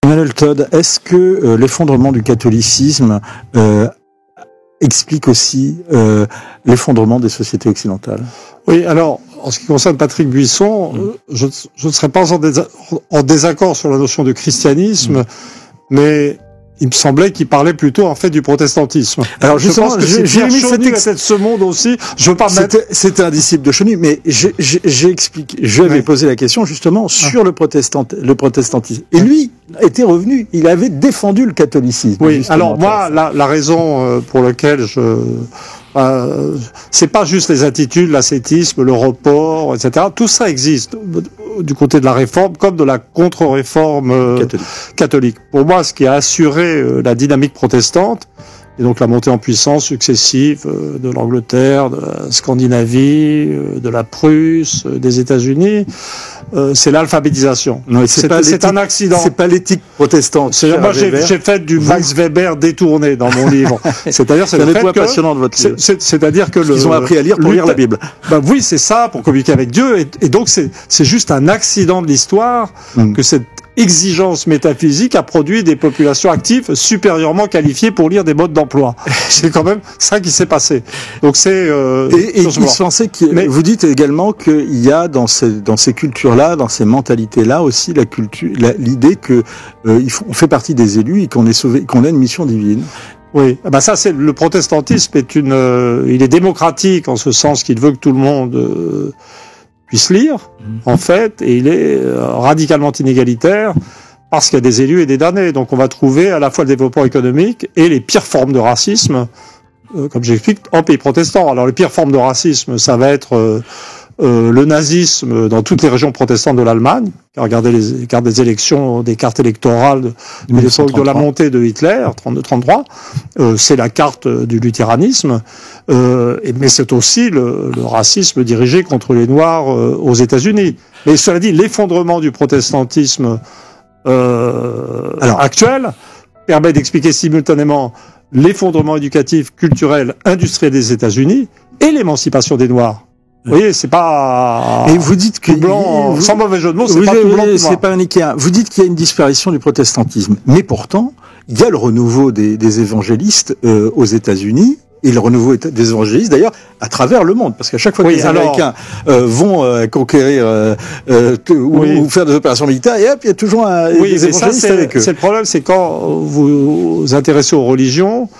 Emmanuel Todd, est-ce que l'effondrement du catholicisme explique aussi l'effondrement des sociétés occidentales? Oui, alors, en ce qui concerne Patrick Buisson, je ne serais pas en désaccord sur la notion de christianisme, mais il me semblait qu'il parlait plutôt en fait du protestantisme. Alors justement, je pense que j'ai mis ce monde aussi. Je veux pas mettre. C'était un disciple de Chauny, mais j'ai expliqué. Je lui ai posé la question justement sur le protestantisme. Et lui était revenu. Il avait défendu le catholicisme. Oui. Alors moi, la raison pour laquelle c'est pas juste les attitudes, l'ascétisme, le report, etc. Tout ça existe du côté de la réforme comme de la contre-réforme catholique. Pour moi, ce qui a assuré la dynamique protestante, et donc la montée en puissance successive de l'Angleterre, de la Scandinavie, de la Prusse, des États-Unis, c'est l'alphabétisation. C'est un accident. C'est pas l'éthique protestante. Moi, j'ai fait du Max Weber détourné dans mon livre. C'est-à-dire, c'est le fait passionnant de votre livre. C'est-à-dire que ils ont appris à lire pour lire la Bible. Oui, c'est ça, pour communiquer avec Dieu. Et donc, c'est juste un accident de l'histoire que cette exigence métaphysique a produit des populations actives supérieurement qualifiées pour lire des modes d'emploi. C'est quand même ça qui s'est passé. Donc c'est vous dites également qu'il y a dans ces cultures-là, dans ces mentalités-là aussi l'idée que on fait partie des élus et qu'on est sauvé, qu'on a une mission divine. Oui, ça c'est le protestantisme il est démocratique en ce sens qu'il veut que tout le monde puisse lire, en fait, et il est radicalement inégalitaire parce qu'il y a des élus et des damnés. Donc on va trouver à la fois le développement économique et les pires formes de racisme, comme j'explique, en pays protestants. Alors les pires formes de racisme, ça va être le nazisme dans toutes les régions protestantes de l'Allemagne. Regardez les cartes des élections, des cartes électorales de la montée de Hitler, 32-33. C'est la carte du luthéranisme. Mais c'est aussi le racisme dirigé contre les Noirs aux États-Unis. Mais cela dit, l'effondrement du protestantisme actuel permet d'expliquer simultanément l'effondrement éducatif, culturel, industriel des États-Unis et l'émancipation des Noirs. Vous voyez, c'est pas. Et vous dites que blanc, sans mauvais jeu de mots, c'est pas tout blanc. C'est pas manichéen. Vous dites qu'il y a une disparition du protestantisme, mais pourtant, il y a le renouveau des évangélistes aux États-Unis. Et le renouveau des évangélistes, d'ailleurs, à travers le monde. Parce qu'à chaque fois que les Américains vont conquérir ou faire des opérations militaires, et hop, il y a toujours des évangélistes avec eux. C'est le problème, c'est quand vous vous intéressez aux religions,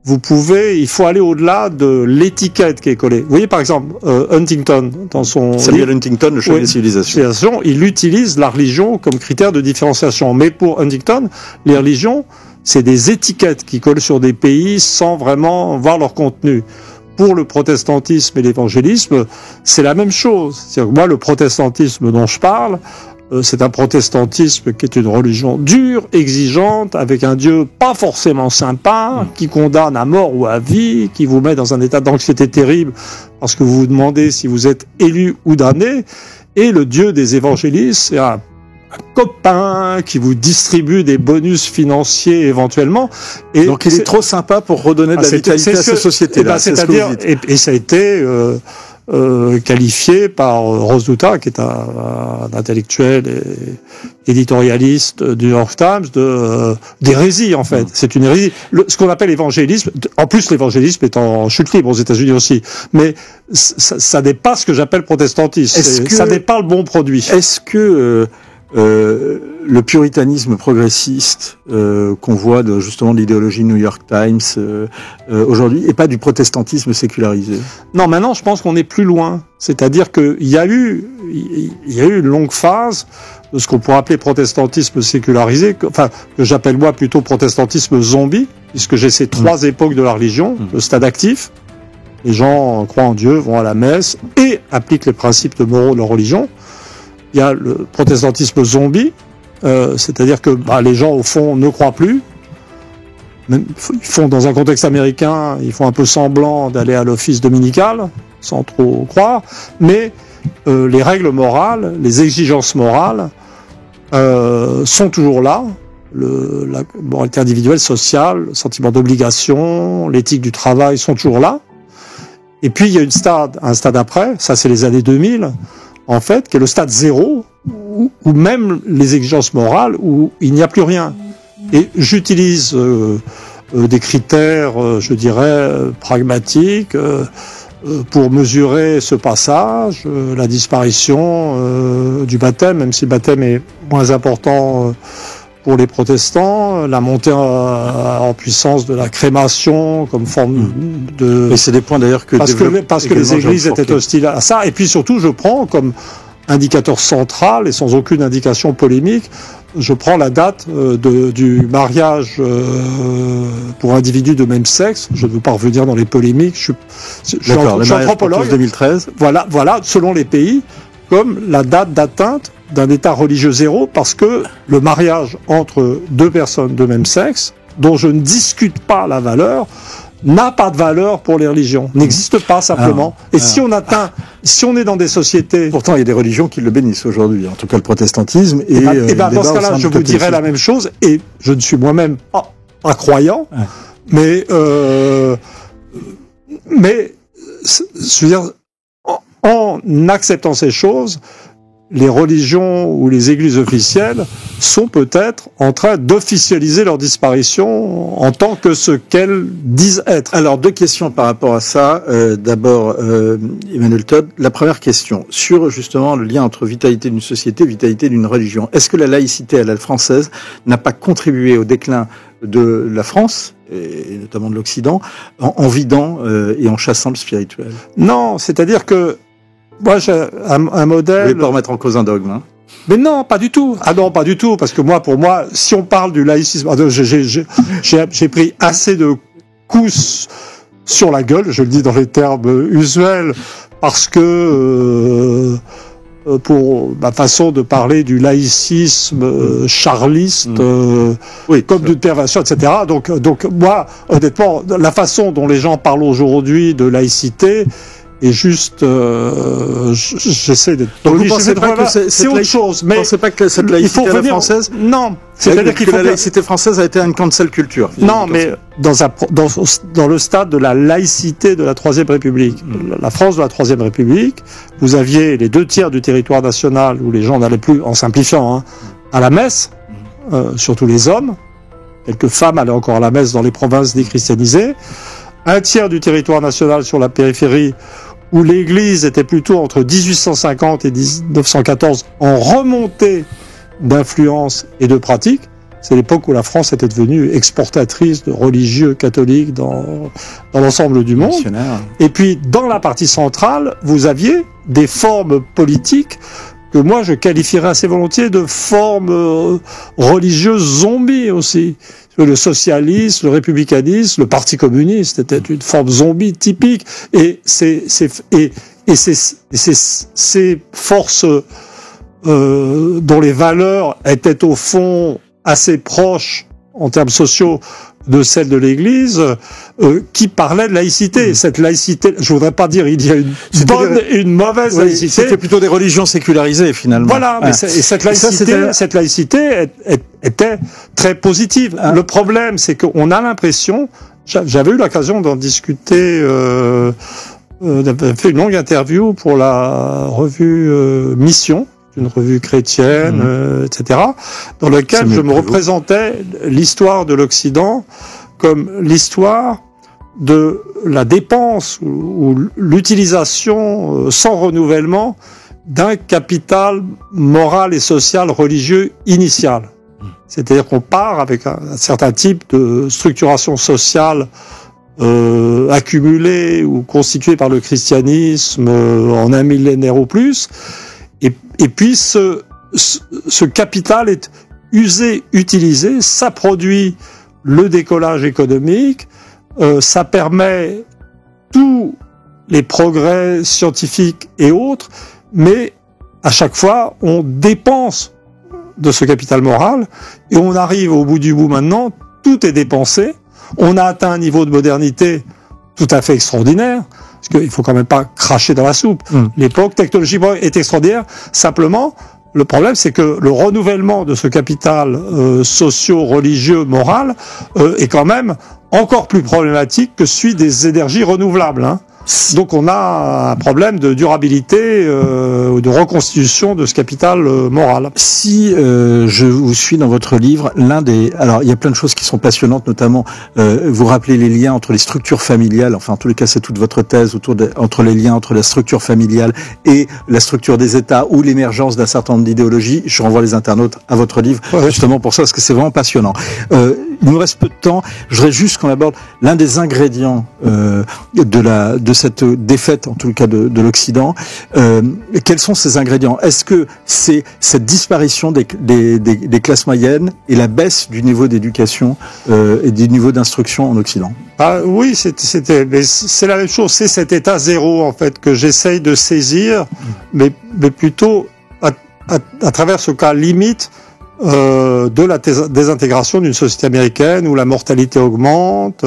il faut aller au-delà de l'étiquette qui est collée. Vous voyez, par exemple, Huntington, dans son Samuel Huntington, le chef des civilisations. Il utilise la religion comme critère de différenciation. Mais pour Huntington, les religions, c'est des étiquettes qui collent sur des pays sans vraiment voir leur contenu. Pour le protestantisme et l'évangélisme, c'est la même chose. C'est-à-dire que moi, le protestantisme dont je parle, c'est un protestantisme qui est une religion dure, exigeante, avec un Dieu pas forcément sympa, qui condamne à mort ou à vie, qui vous met dans un état d'anxiété terrible parce que vous vous demandez si vous êtes élu ou damné. Et le Dieu des évangélistes, c'est un copain qui vous distribue des bonus financiers éventuellement. Et donc il est trop sympa pour redonner de la vitalité à cette société-là. C'est-à-dire, et ça a été qualifié par Rose Douta, qui est un intellectuel et éditorialiste du New York Times, d'hérésie en fait. C'est une hérésie. Ce qu'on appelle l'évangélisme, en plus l'évangélisme est en chute libre aux États-Unis aussi, mais ça n'est pas ce que j'appelle protestantisme. Ça n'est pas le bon produit. Est-ce que le puritanisme progressiste qu'on voit justement de l'idéologie New York Times aujourd'hui et pas du protestantisme sécularisé? Non, maintenant je pense qu'on est plus loin. C'est-à-dire qu'il y a eu une longue phase de ce qu'on pourrait appeler protestantisme sécularisé, que j'appelle moi plutôt protestantisme zombie, puisque j'ai ces trois époques de la religion, le stade actif. Les gens croient en Dieu, vont à la messe et appliquent les principes moraux de leur religion. Il y a le protestantisme zombie, c'est-à-dire que les gens, au fond, ne croient plus. Même, ils font, dans un contexte américain, ils font un peu semblant d'aller à l'office dominical, sans trop croire, mais les règles morales, les exigences morales sont toujours là. La moralité individuelle, sociale, le sentiment d'obligation, l'éthique du travail sont toujours là. Et puis, il y a un stade après, ça c'est les années 2000, en fait, qui est le stade zéro, ou même les exigences morales où il n'y a plus rien. Et j'utilise des critères, je dirais, pragmatiques pour mesurer ce passage, la disparition du baptême, même si le baptême est moins important pour les protestants, la montée en puissance de la crémation comme forme de... Et c'est des points d'ailleurs que... Parce que les églises étaient hostiles à ça. Et puis surtout, je prends comme indicateur central, et sans aucune indication polémique, je prends la date du mariage pour individus de même sexe. Je ne veux pas revenir dans les polémiques. Je suis anthropologue. 2013. Voilà, selon les pays, comme la date d'atteinte d'un état religieux zéro, parce que le mariage entre deux personnes de même sexe, dont je ne discute pas la valeur, n'a pas de valeur pour les religions, n'existe pas simplement. Si on est dans des sociétés... Pourtant, il y a des religions qui le bénissent aujourd'hui, en tout cas le protestantisme. Et dans ce cas-là, je vous dirais la même chose, et je ne suis moi-même pas croyant, mais je veux dire, en acceptant ces choses, les religions ou les églises officielles sont peut-être en train d'officialiser leur disparition en tant que ce qu'elles disent être. Alors, deux questions par rapport à ça. D'abord, Emmanuel Todd, la première question, sur justement le lien entre vitalité d'une société et vitalité d'une religion. Est-ce que la laïcité à la française n'a pas contribué au déclin de la France, et notamment de l'Occident, en vidant et en chassant le spirituel? Non, c'est-à-dire que moi, j'ai un modèle... Vous voulez pas remettre en cause un dogme, hein? Mais non, pas du tout. Ah non, pas du tout, parce que pour moi, si on parle du laïcisme, j'ai pris assez de coups sur la gueule, je le dis dans les termes usuels, parce que pour ma façon de parler du laïcisme charliste, comme d'une perversion, etc. Donc moi, honnêtement, la façon dont les gens parlent aujourd'hui de laïcité, et juste, j'essaie d'être poli. C'est autre chose. Mais vous pensez pas que cette laïcité française? Non. C'est-à-dire que la laïcité française a été une cancel culture. Non, mais dans le stade de la laïcité de la Troisième République, la France de la Troisième République, vous aviez les 2/3 du territoire national où les gens n'allaient plus, en simplifiant, à la messe, surtout les hommes. Quelques femmes allaient encore à la messe dans les provinces déchristianisées. 1/3 du territoire national sur la périphérie, où l'Église était plutôt entre 1850 et 1914 en remontée d'influence et de pratique. C'est l'époque où la France était devenue exportatrice de religieux catholiques dans l'ensemble du monde. Et puis, dans la partie centrale, vous aviez des formes politiques que moi je qualifierais assez volontiers de formes religieuses zombies aussi. Le socialisme, le républicanisme, le parti communiste était une forme zombie typique. Et ces forces dont les valeurs étaient au fond assez proches en termes sociaux de celle de l'Église, qui parlait de laïcité. Cette laïcité, je voudrais pas dire il y a une bonne et une mauvaise laïcité. C'était plutôt des religions sécularisées finalement. Voilà, mais cette laïcité était très positive. Le problème, c'est qu'on a l'impression, j'avais eu l'occasion d'en discuter, j'avais fait une longue interview pour la revue Mission, une revue chrétienne, etc., dans laquelle je me représentais l'histoire de l'Occident comme l'histoire de la dépense ou l'utilisation sans renouvellement d'un capital moral et social religieux initial. C'est-à-dire qu'on part avec un certain type de structuration sociale accumulée ou constituée par le christianisme en un millénaire ou plus. Et puis ce capital est usé, utilisé, ça produit le décollage économique, ça permet tous les progrès scientifiques et autres, mais à chaque fois on dépense de ce capital moral et on arrive au bout du bout maintenant, tout est dépensé, on a atteint un niveau de modernité tout à fait extraordinaire, parce qu'il faut quand même pas cracher dans la soupe. L'époque technologique est extraordinaire. Simplement, le problème, c'est que le renouvellement de ce capital socio-religieux, moral, est quand même encore plus problématique que celui des énergies renouvelables. Donc on a un problème de durabilité, de reconstitution de ce capital moral. Si je vous suis dans votre livre, alors il y a plein de choses qui sont passionnantes, notamment vous rappelez les liens entre les structures familiales, enfin en tous les cas c'est toute votre thèse entre les liens entre la structure familiale et la structure des États ou l'émergence d'un certain nombre d'idéologies. Je renvoie les internautes à votre livre, justement pour ça, parce que c'est vraiment passionnant. Il nous reste peu de temps. Je voudrais juste qu'on aborde l'un des ingrédients de cette défaite, en tout cas de l'Occident. Quels sont ces ingrédients? Est-ce que c'est cette disparition des classes moyennes et la baisse du niveau d'éducation et du niveau d'instruction en Occident? Oui, mais c'est la même chose. C'est cet état zéro en fait que j'essaye de saisir, mais plutôt à travers ce cas limite de la désintégration d'une société américaine où la mortalité augmente.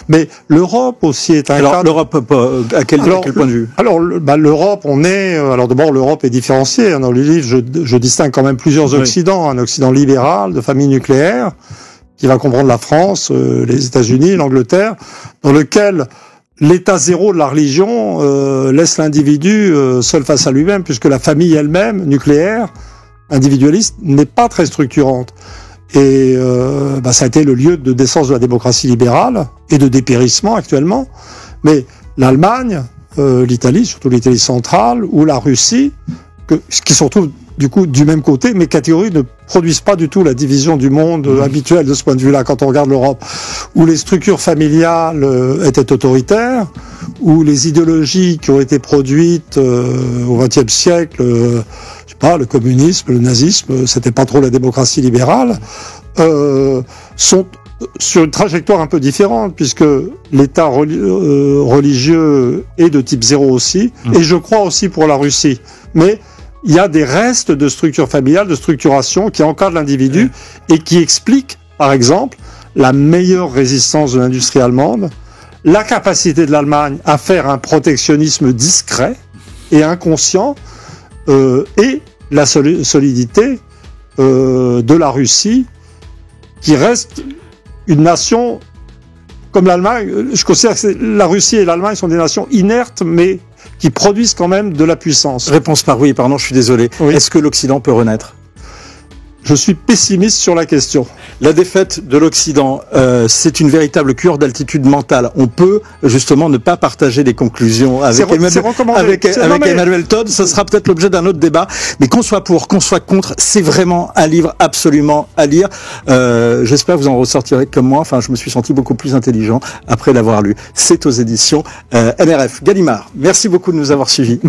Mais l'Europe aussi est un cas. L'Europe, à quel point de vue? Alors, l'Europe, alors d'abord, l'Europe est différenciée. Dans le livre, je distingue quand même plusieurs Occidents. Un Occident libéral, de famille nucléaire, qui va comprendre la France, les États-Unis, l'Angleterre, dans lequel l'état zéro de la religion laisse l'individu seul face à lui-même, puisque la famille elle-même, nucléaire, individualiste, n'est pas très structurante. Et ça a été le lieu de naissance de la démocratie libérale et de dépérissement actuellement. Mais l'Allemagne, l'Italie, surtout l'Italie centrale, ou la Russie, qui se retrouvent du coup du même côté, mais catégories ne produisent pas du tout la division du monde habituelle de ce point de vue-là quand on regarde l'Europe, où les structures familiales étaient autoritaires, où les idéologies qui ont été produites au XXe siècle, le communisme, le nazisme, c'était pas trop la démocratie libérale, sont sur une trajectoire un peu différente, puisque l'État religieux est de type zéro aussi, et je crois aussi pour la Russie. Mais il y a des restes de structures familiales, de structuration qui encadrent l'individu et qui expliquent, par exemple, la meilleure résistance de l'industrie allemande, la capacité de l'Allemagne à faire un protectionnisme discret et inconscient, et la solidité de la Russie, qui reste une nation comme l'Allemagne. Je considère que la Russie et l'Allemagne sont des nations inertes, mais qui produisent quand même de la puissance. Réponse par oui, pardon, je suis désolé. Oui. Est-ce que l'Occident peut renaître? Je suis pessimiste sur la question. La défaite de l'Occident, c'est une véritable cure d'altitude mentale. On peut justement ne pas partager des conclusions avec Emmanuel Todd. Ce sera peut-être l'objet d'un autre débat. Mais qu'on soit pour, qu'on soit contre, c'est vraiment un livre absolument à lire. J'espère que vous en ressortirez comme moi. Enfin, je me suis senti beaucoup plus intelligent après l'avoir lu. C'est aux éditions NRF. Gallimard, merci beaucoup de nous avoir suivis.